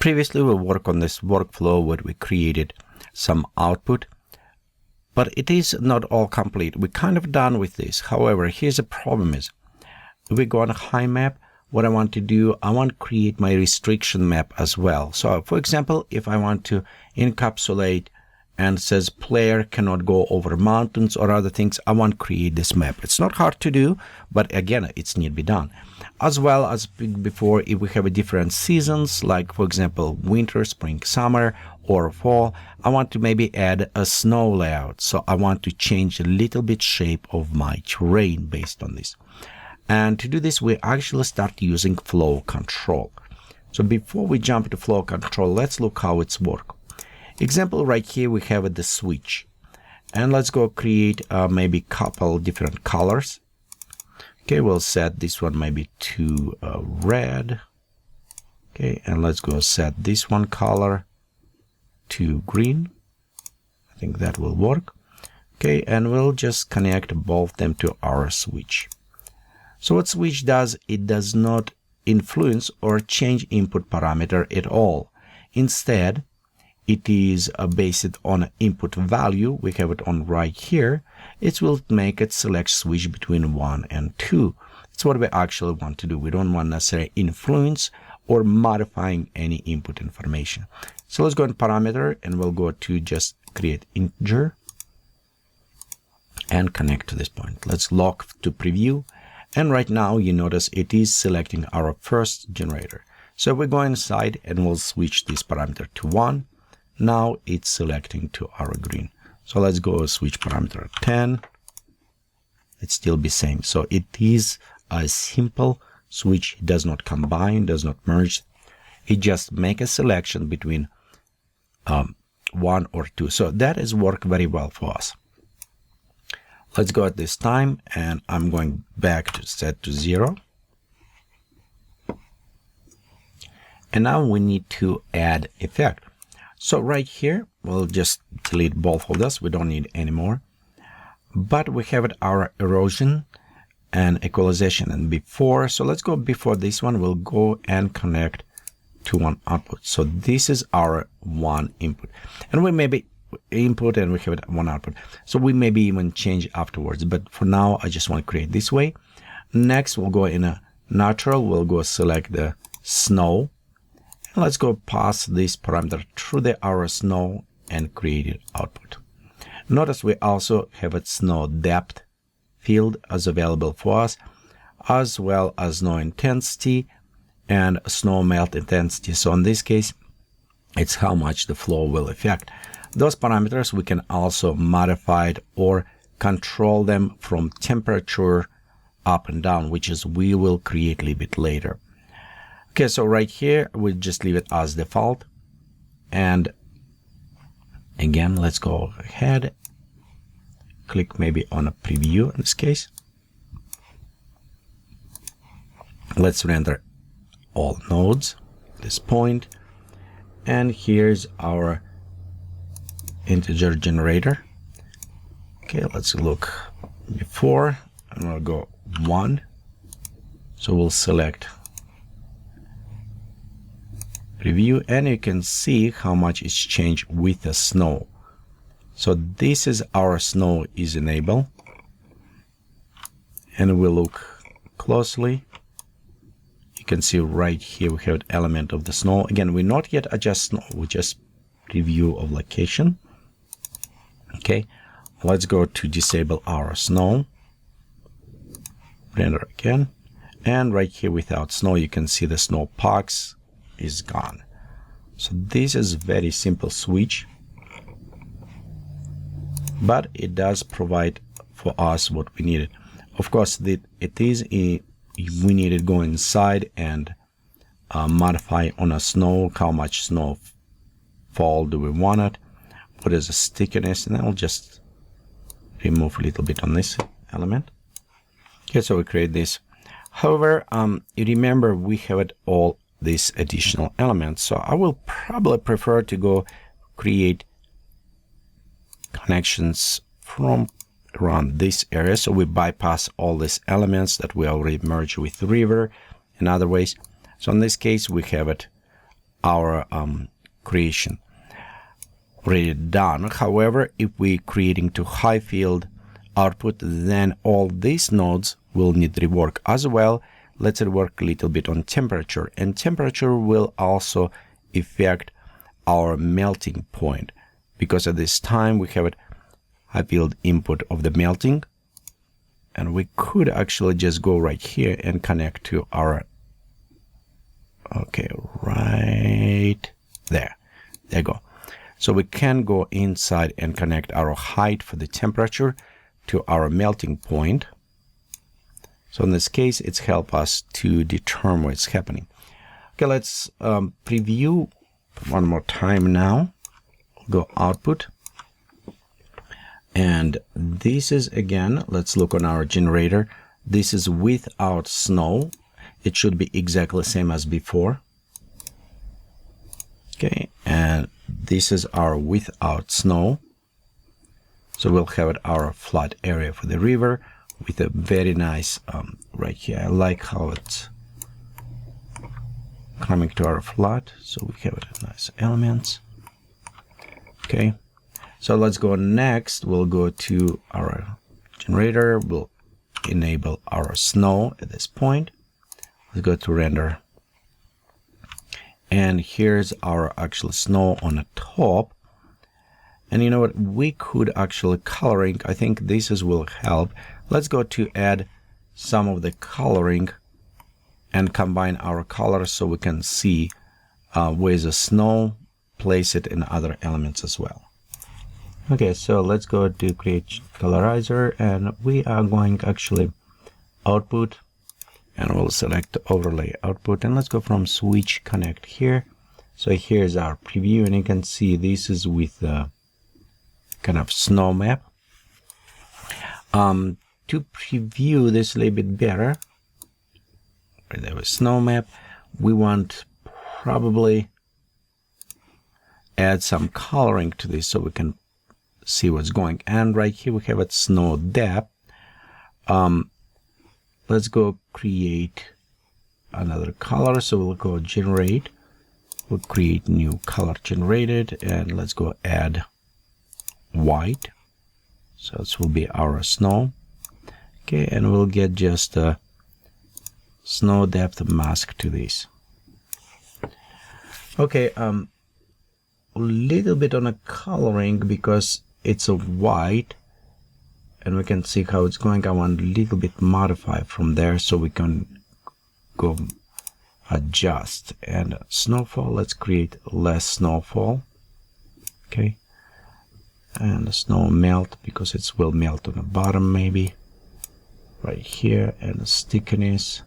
Previously, we worked on this workflow where we created some output, but it is not all complete. We're kind of done with this. However, here's the problem is, if we go on a high map, what I want to do, I want to create my restriction map as well. So for example, if I want to encapsulate and says player cannot go over mountains or other things, I want to create this map. It's not hard to do, but again, it's need to be done. As well as before, if we have different seasons, like for example, winter, spring, summer, or fall, I want to maybe add a snow layout. So I want to change a little bit shape of my terrain based on this. And to do this, we actually start using flow control. So before we jump into flow control, let's look how it's work. Example right here, we have the switch. And let's go create maybe couple different colors. Okay, we'll set this one maybe to red. Okay, and let's go set this one color to green. I think that will work. Okay, and we'll just connect both them to our switch. So what switch does, it does not influence or change input parameter at all. Instead, it is based on input value. We have it on right here. It will make it select switch between 1 and 2. That's what we actually want to do. We don't want necessarily influence or modifying any input information. So let's go in parameter and we'll go to just create integer and connect to this point. Let's lock to preview. And right now you notice it is selecting our first generator. So we go inside and we'll switch this parameter to 1. Now it's selecting to our green. So let's go switch parameter 10. It still be same. So it is a simple switch. It does not combine, does not merge. It just make a selection between 1 or 2. So that has worked very well for us. Let's go at this time, and I'm going back to set to 0. And now we need to add effect. So right here, we'll just delete both of this. We don't need any more. But we have it our erosion and equalization and before. So let's go before this one. We'll go and connect to one output. So this is our one input. And we maybe input and we have it one output. So we maybe even change afterwards. But for now, I just want to create this way. Next, we'll go in a natural. We'll go select the snow. And let's go pass this parameter through our snow and create it output. Notice we also have a snow depth field as available for us, as well as snow intensity and snow melt intensity. So in this case, it's how much the flow will affect. Those parameters we can also modify it or control them from temperature up and down, which is we will create a little bit later. Okay, so right here, we'll just leave it as default. And again, let's go ahead, click maybe on a preview in this case. Let's render all nodes at this point. And here's our integer generator. Okay, let's look before, and we'll go 1. So we'll select preview, and you can see how much is changed with the snow. So this is our snow is enabled, and we'll look closely. You can see right here we have an element of the snow. Again, we not yet adjust snow, we just preview of location. Okay, let's go to disable our snow, render again, and right here without snow you can see the snow box is gone. So this is very simple switch, but it does provide for us what we needed. Of course, we need to go inside and modify on a snow, how much snowfall do we want it, what is the stickiness, and I'll just remove a little bit on this element. Okay, so we create this. However, you remember we have it all these additional elements, so I will probably prefer to go create connections from around this area, so we bypass all these elements that we already merged with river and other ways. So in this case we have it our creation already done. However, if we're creating to high field output, then all these nodes will need rework as well. Let's rework a little bit on temperature, and temperature will also affect our melting point, because at this time we have a high field input of the melting, and we could actually just go right here and connect to our, okay, right there you go. So we can go inside and connect our height for the temperature to our melting point. So in this case, it's help us to determine what's happening. Okay, let's preview one more time now. Go output. And this is, again, let's look on our generator. This is without snow. It should be exactly the same as before. Okay, and this is our without snow. So we'll have our flat area for the river with a very nice, right here. I like how it's coming to our flat. So we have nice elements. Okay. So let's go next. We'll go to our generator. We'll enable our snow at this point. Let's go to render. And here's our actual snow on the top. And you know what? We could actually coloring. I think this will help. Let's go to add some of the coloring and combine our colors so we can see where's the snow, place it in other elements as well. Okay, so let's go to create colorizer, and we are going actually output, and we'll select overlay output, and let's go from switch connect here. So here's our preview, and you can see this is with the kind of snow map. To preview this a little bit better, where there was snow map, we want probably add some coloring to this so we can see what's going. And right here we have a snow depth. Let's go create another color. So we'll go generate. We'll create new color generated, and let's go add white. So this will be our snow. Okay, and we'll get just a snow depth mask to this. Okay, a little bit on a coloring because it's a white, and we can see how it's going. I want a little bit modify from there so we can go adjust. And snowfall, let's create less snowfall. Okay, and the snow melt because it will melt on the bottom maybe right here, and the stickiness.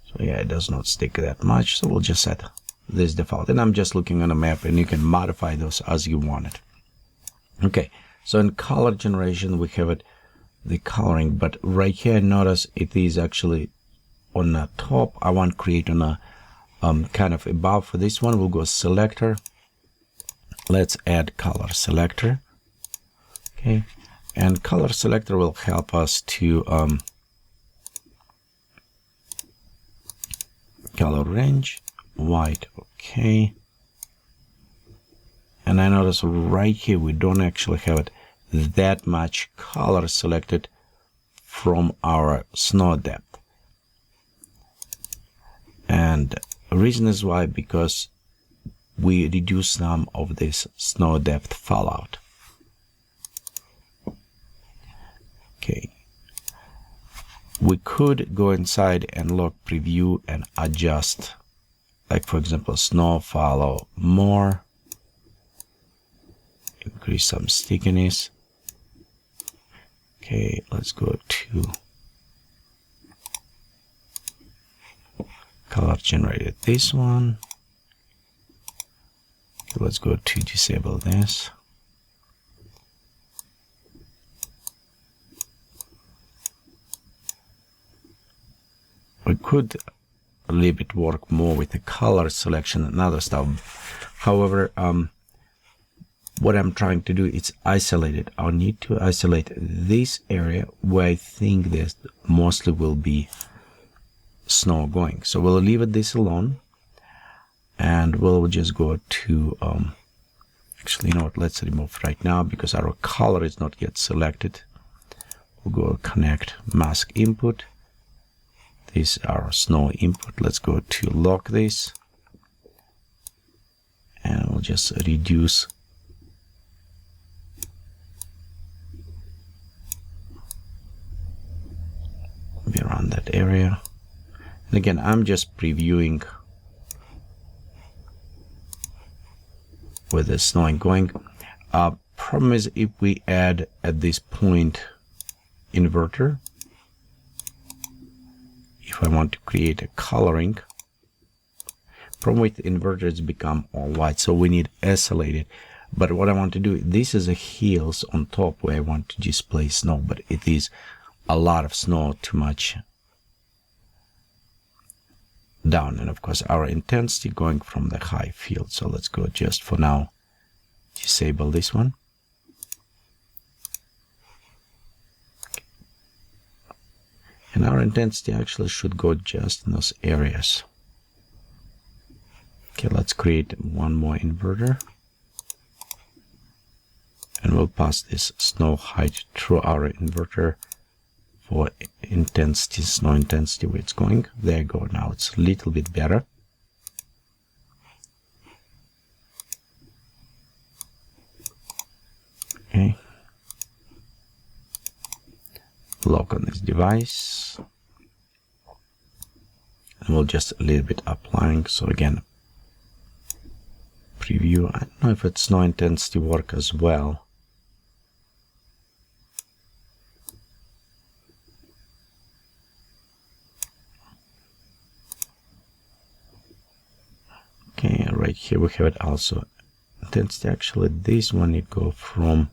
So yeah, it does not stick that much, so we'll just set this default. And I'm just looking on a map, and you can modify those as you want it. Okay, so in color generation we have it the coloring, but right here notice it is actually on the top. I want to create on a kind of above. For this one we'll go selector. Let's add color selector. Okay, and color selector will help us to color range white. Okay, and I notice right here we don't actually have it that much color selected from our snow depth, and the reason is why, because we reduce some of this snow depth fallout. Okay, we could go inside and look preview and adjust, like for example snow follow more, increase some stickiness. Okay, let's go to color generated this one. Okay, let's go to disable this. We could a little bit work more with the color selection and other stuff. However, what I'm trying to do is isolate it. I'll need to isolate this area where I think this mostly will be snow going. So we'll leave it this alone. and we'll just go to actually, you know what, let's remove right now because our color is not yet selected. We'll go connect mask input. This is our snow input. Let's go to lock this, and we'll just reduce around that area. And again, I'm just previewing where the snowing going. Problem is, if we add at this point inverter, if I want to create a coloring, problem with inverters become all white, so we need isolated. But what I want to do, this is a hills on top where I want to display snow, but it is a lot of snow, too much down, and of course our intensity going from the high field. So let's go just for now disable this one. And our intensity actually should go just in those areas. Okay, let's create one more inverter, and we'll pass this snow height through our inverter for intensity, snow intensity, where it's going. There you go. Now it's a little bit better. Okay. Lock on this device. And we'll just a little bit applying. So again, preview. I don't know if it's snow intensity work as well. Okay, right here we have it also. Intensity, actually this one it go from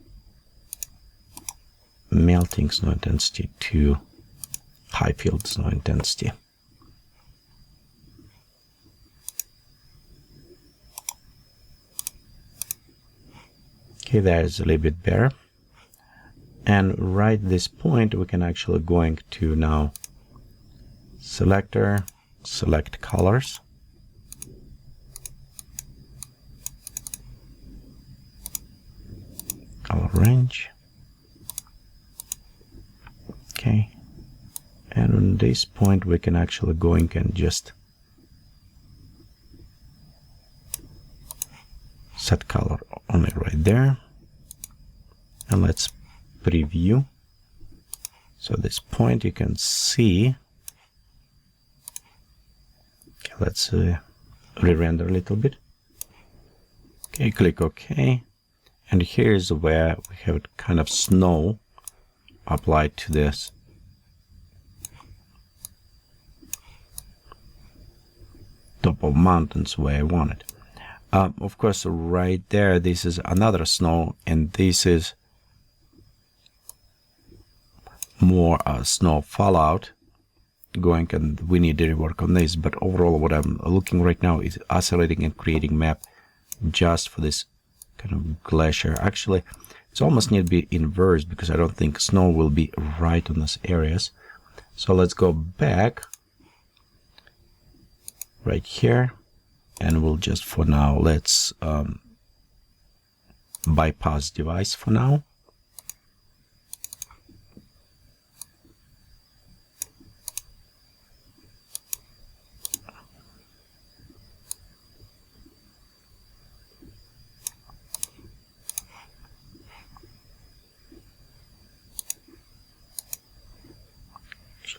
melting snow intensity to high field snow intensity. Okay, that is a little bit better. And right this point we can actually going to now selector, select colors. Color range. Okay, and on this point we can actually go in and just set color only right there, and let's preview. So this point you can see. Okay, let's re-render a little bit. Okay, click OK. And here's where we have kind of snow applied to this. Top of mountains where I want it. Of course, right there, this is another snow, and this is more snow fallout going, and we need to work on this. But overall, what I'm looking right now is isolating and creating map just for this kind of glacier. Actually, it's almost need to be inverse because I don't think snow will be right on those areas. So let's go back right here, and we'll just for now let's bypass device for now.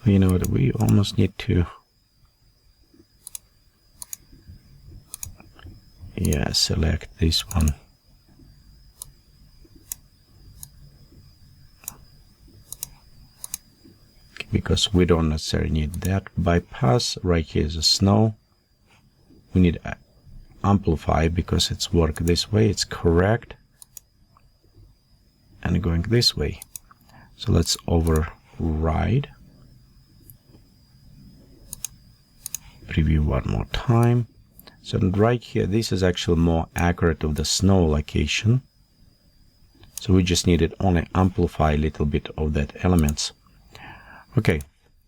You know what, we almost need to, yeah, select this one. Because we don't necessarily need that. Bypass, right here is a snow. We need amplify because it's work this way, it's correct. And going this way. So let's override. Preview one more time. So right here, this is actually more accurate of the snow location. So we just needed only amplify a little bit of that elements. Okay,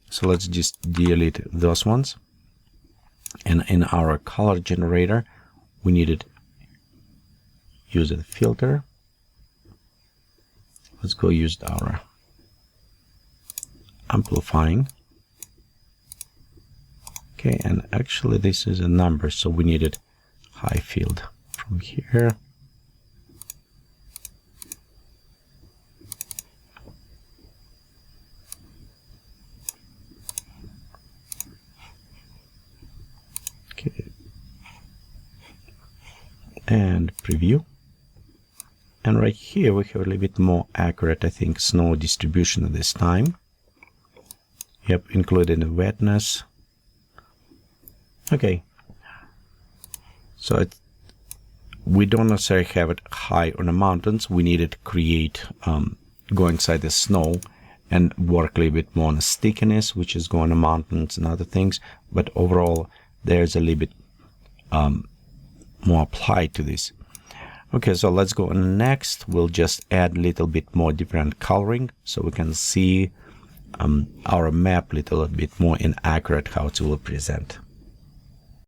so let's just delete those ones. And in our color generator, we needed use a filter. Let's go use our amplifying. Okay, and actually this is a number, so we needed high field from here. Okay, and preview. And right here we have a little bit more accurate, I think, snow distribution at this time. Yep, including the wetness. Okay, so we don't necessarily have it high on the mountains. We needed to create, go inside the snow and work a little bit more on the stickiness, which is going to mountains and other things. But overall, there's a little bit more applied to this. Okay, so let's go on next. We'll just add a little bit more different coloring so we can see our map a little bit more inaccurate how it will present.